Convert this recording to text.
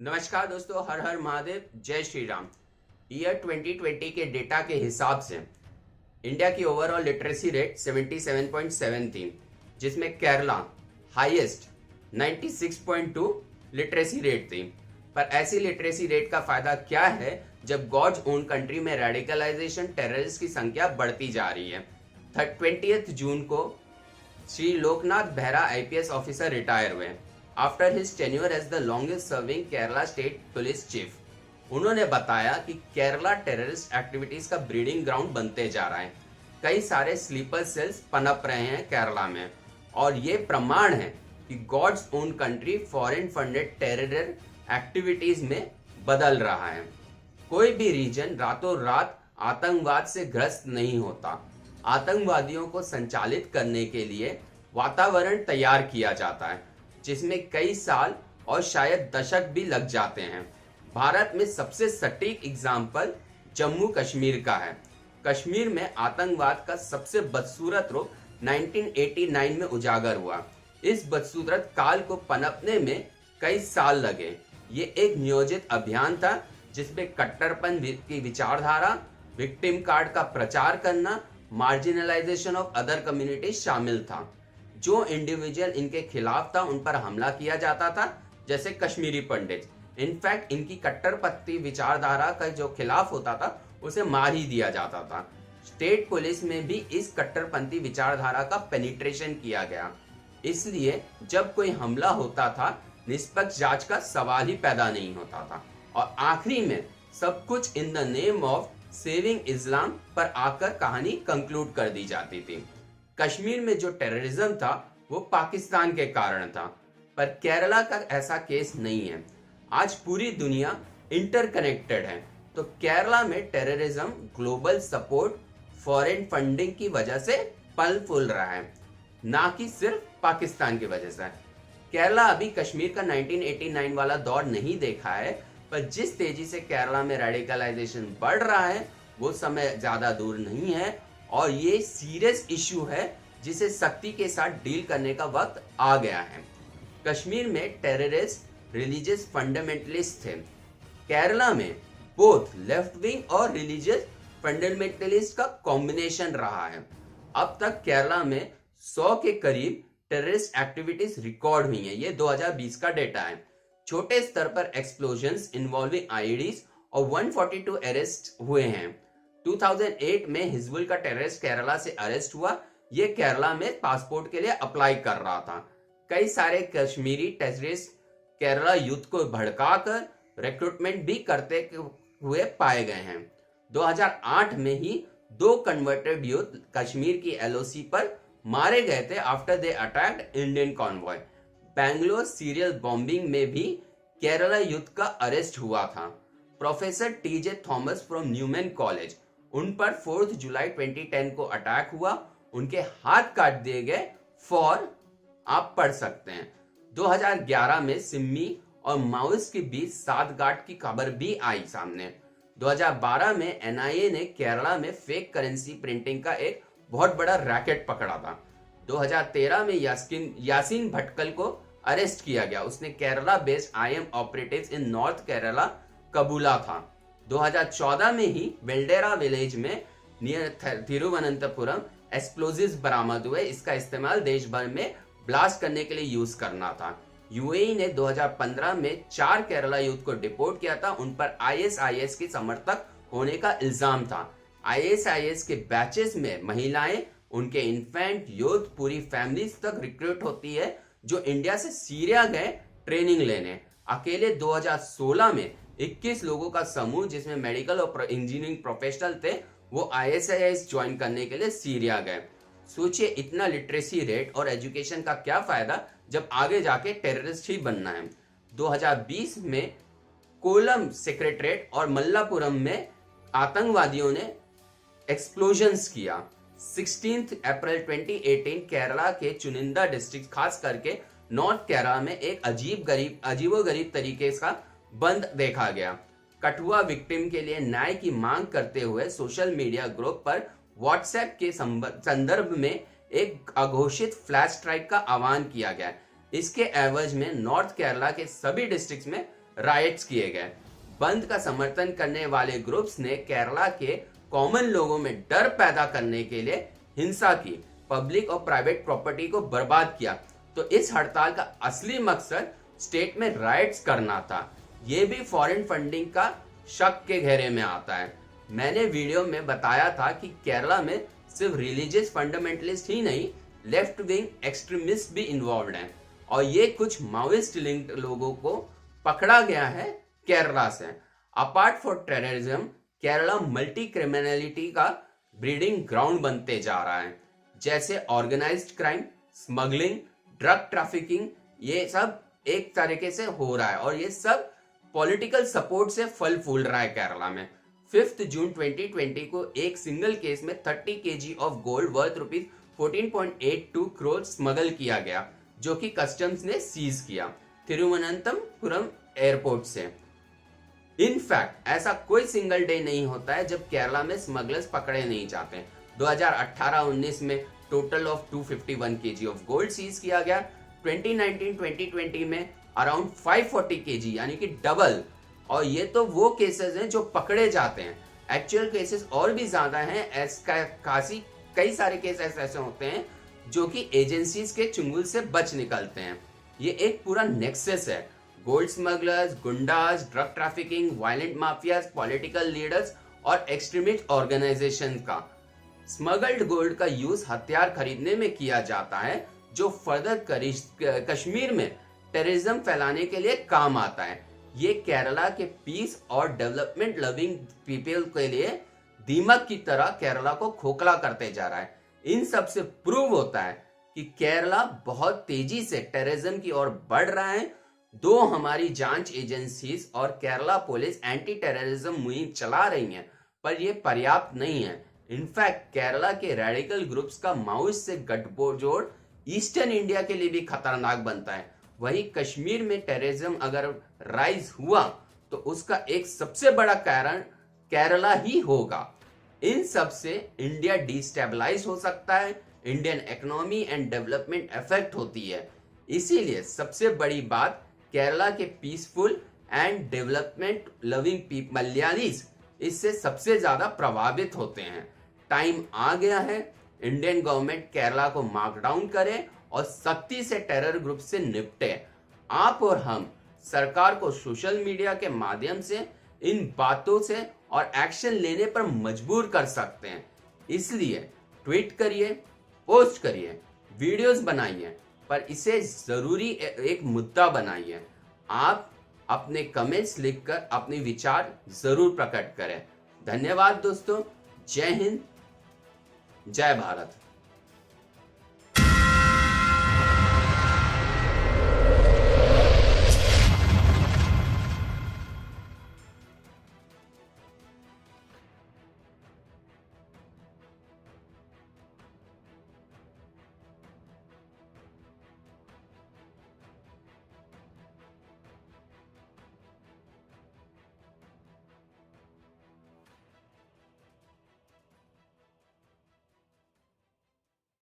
नमस्कार दोस्तों, हर हर महादेव, जय श्री राम। ईयर 2020 के डेटा के हिसाब से इंडिया की ओवरऑल लिटरेसी रेट 77.7 थी, जिसमें केरला हाईएस्ट 96.2 लिटरेसी रेट थी। पर ऐसी लिटरेसी रेट का फायदा क्या है जब गॉड्स ओन कंट्री में रेडिकलाइजेशन टेररिस्ट की संख्या बढ़ती जा रही है। 20 जून को Shri Loknath Behera IPS officer retire हुए after his tenure as the longest serving Kerala state police chief. उन्होंने बताया कि केरला टेररिस्ट एक्टिविटीज का ब्रीडिंग ग्राउंड बनते जा रहा है। कई सारे स्लीपर सेल्स पनप रहे हैं केरला में, और ये प्रमाण है कि god's own country foreign funded terror activities में बदल रहा है। कोई भी रीजन रातों रात आतंकवाद से ग्रस्त नहीं होता। आतंकवादियों को संचालित करने के लिए वातावरण तैयार किया जाता है, जिसमें कई साल और शायद दशक भी लग जाते हैं। भारत में सबसे सटीक एग्जाम्पल जम्मू कश्मीर का है। कश्मीर में आतंकवाद का सबसे बदसूरत रूप 1989 में उजागर हुआ। इस बदसूरत काल को पनपने में कई साल लगे। ये एक नियोजित अभियान था जिसमें कट्टरपन की विचारधारा, विक्टिम कार्ड का प्रचार करना, मार्जिनलाइजेशन ऑफ अदर कम्युनिटी शामिल था। जो इंडिविजुअल इनके खिलाफ था उन पर हमला किया जाता था, जैसे कश्मीरी पंडित। इनफैक्ट इनकी कट्टरपंथी विचारधारा का जो खिलाफ होता था उसे मार ही दिया जाता था। स्टेट पुलिस में भी इस कट्टरपंथी विचारधारा का पेनिट्रेशन किया गया। इसलिए जब कोई हमला होता था, निष्पक्ष जांच का सवाल ही पैदा नहीं होता था, और आखिरी में सब कुछ in the name of saving Islam पर आकर कहानी कंक्लूड कर दी जाती थी। कश्मीर में जो टेररिज्म था वो पाकिस्तान के कारण था, पर केरला का ऐसा केस नहीं है। आज पूरी दुनिया इंटरकनेक्टेड है, तो केरला में terrorism global support, foreign funding की वजह से पल फूल रहा है, ना कि सिर्फ पाकिस्तान की वजह से। केरला अभी कश्मीर का 1989 वाला दौर नहीं देखा है, पर जिस तेजी से केरला में रेडिकलाइजेशन बढ़ रहा है वो समय ज्यादा दूर नहीं है, और ये सीरियस इशू है जिसे सख्ती के साथ डील करने का वक्त आ गया है। कश्मीर में टेररिस्ट रिलीजियस फंडामेंटलिस्ट थे। केरला में बोथ लेफ्ट विंग और रिलीजियस फंडामेंटलिस्ट का कॉम्बिनेशन रहा है। अब तक केरला में 100 के करीब टेररिस्ट एक्टिविटीज रिकॉर्ड हुई हैं। ये 2020 का डेटा है। छोटे स्तर पर एक्सप्लोजन्स इन्वॉल्विंग आईईडीज और 142 अरेस्ट हुए हैं। 2008 में हिजबुल का टेररिस्ट केरला से अरेस्ट हुआ। ये केरला में पासपोर्ट के लिए अप्लाई कर रहा था। कई सारे कश्मीरी टेररिस्ट केरला यूथ को भड़काकर रिक्रूटमेंट भी करते हुए पाए गए हैं। 2008 में ही 2 कन्वर्टेड यूथ कश्मीर की एलओसी पर मारे गए थे after they attacked Indian convoy. Bangalore serial bombing में भी केरला यूथ का अरेस्ट हुआ था। Professor TJ Thomas from Newman college, उन पर 4 जुलाई 2010 को अटैक हुआ। उनके हाथ काट दिए गए फॉर, आप पढ़ सकते हैं। 2011 में सिम्मी और माओइस्ट के बीच साठगांठ की खबर भी आई सामने। 2012 में एनआईए ने केरला में फेक करेंसी प्रिंटिंग का एक बहुत बड़ा रैकेट पकड़ा था। 2013 में यासीन भटकल को अरेस्ट किया गया। उसने केरला बेस्ड आईएम ऑपरेटिव्स इन नॉर्थ केरला कबूला था। 2014 में ही वेल्डेरा विलेज में नियर तिरुवनंतपुरम एक्सप्लोजिव्स बरामद हुए। इसका इस्तेमाल देश भर में ब्लास्ट करने के लिए यूज करना था। यूएई ने 2015 में 4 केरला यूथ को डिपोर्ट किया था। उन पर आईएसआईएस की समर्थक होने का इल्जाम था। आईएसआईएस के बैचेस में महिलाएं, उनके इन्फेंट, यूथ, पूरी फैमिलीज तक रिक्रूट होती है जो इंडिया से सीरिया गए ट्रेनिंग लेने। अकेले 2016 में 21 लोगों का समूह, जिसमें मेडिकल और इंजीनियरिंग प्रोफेशनल थे, वो आईएसआईएस ज्वाइन करने के लिए सीरिया गए। सोचिए, इतना लिटरेसी रेट और एजुकेशन का क्या फायदा जब आगे जाके टेररिस्ट ही बनना है। 2020 में कोलम सेक्रेटरेट और मल्लापुरम में आतंकवादियों ने एक्सप्लोजन्स किया। 16 अप्रैल 2018 केरला के चुनिंदा डिस्ट्रिक्ट, खास करके नॉर्थ केरला में एक अजीबोगरीब तरीके का बंद देखा गया। कठुआ विक्टिम के लिए न्याय की मांग करते हुए सोशल मीडिया ग्रुप पर व्हाट्सएप के संदर्भ में एक अघोषित फ्लैश स्ट्राइक का आह्वान किया गया। इसके एवज में नॉर्थ केरला के सभी डिस्ट्रिक्ट्स में राइट्स किए गए। बंद का समर्थन करने वाले ग्रुप्स ने केरला के कॉमन लोगों में डर पैदा करने के लिए हिंसा की, पब्लिक और प्राइवेट प्रॉपर्टी को बर्बाद किया। तो इस हड़ताल का असली मकसद स्टेट में राइट्स करना था। यह भी फॉरेन फंडिंग का शक के घेरे में आता है। मैंने वीडियो में बताया था कि केरला में सिर्फ रिलीजियस फंडामेंटलिस्ट ही नहीं, लेफ्ट विंग एक्सट्रीमिस्ट भी इन्वॉल्व हैं और ये कुछ माओइस्ट लिंक्ड लोगों को पकड़ा गया है केरला से। Apart for terrorism, Kerala multi criminality का ब्रीडिंग ग्राउंड बनते जा रहा है, जैसे organised crime, smuggling, drug trafficking, ये सब एक तरीके से हो रहा है और ये सब पॉलिटिकल सपोर्ट से फल फूल रहा है केरला में। 5 जून 2020 को एक सिंगल केस में 30 kg of gold worth rupees 14.82 crore smuggle किया गया, जो कि कस्टम्स ने सीज किया तिरुवनंतपुरम एयरपोर्ट से। इनफैक्ट ऐसा कोई सिंगल डे नहीं होता है जब केरला में स्मगलर्स पकड़े नहीं जाते। 2018-19 में total of 251 kg of gold seize किया गया। 2019-2020 में अराउंड 540 kg, यानी कि डबल। और ये तो वो केसेस हैं जो पकड़े जाते हैं, एक्चुअल केसेस और भी ज्यादा हैं। कई सारे केस ऐसे होते हैं जो कि एजेंसीज के चुंगल से बच निकलते हैं। ये एक पूरा नेक्सस है, gold smugglers, goondas, drug trafficking, violent mafias, political leaders और एक्सट्रीमिस्ट ऑर्गेनाइजेशन का। स्मगल्ड गोल्ड का यूज हथियार खरीदने में किया जाता है, जो फर्दर कश्मीर में टेररिज्म फैलाने के लिए काम आता है। ये केरला के पीस और डेवलपमेंट लविंग पीपल के लिए दीमक की तरह केरला को खोखला करते जा रहा है। इन सब से प्रूव होता है कि केरला बहुत तेजी से टेररिज्म की ओर बढ़ रहा है। दो हमारी जांच एजेंसीज और केरला पुलिस एंटी टेररिज्म मुहिम चला रही हैं, पर यह पर्याप्त नहीं है। इनफैक्ट केरला के रेडिकल ग्रुप्स का माओइस्ट से गठजोड़ ईस्टर्न इंडिया के लिए भी खतरनाक बनता है। वहीं कश्मीर में टेररिज्म अगर राइज हुआ तो उसका एक सबसे बड़ा कारण केरला ही होगा। इन सब से इंडिया डिस्टेबलाइज हो सकता है, Indian economy and development effect होती है। इसीलिए सबसे बड़ी बात, केरला के peaceful and development loving Malayalis इससे सबसे ज्यादा प्रभावित होते हैं। टाइम आ गया है, इंडियन गवर्नमेंट केरला को मार्कडाउन करे और सख्ती से टेरर ग्रुप से निपटे। आप और हम सरकार को सोशल मीडिया के माध्यम से इन बातों से और एक्शन लेने पर मजबूर कर सकते हैं। इसलिए ट्वीट करिए, पोस्ट करिए, वीडियोस बनाइए, पर इसे जरूरी एक मुद्दा बनाइए। आप अपने कमेंट्स लिखकर अपने विचार जरूर प्रकट करें। धन्यवाद दोस्तों। जय हिंद, जय भारत।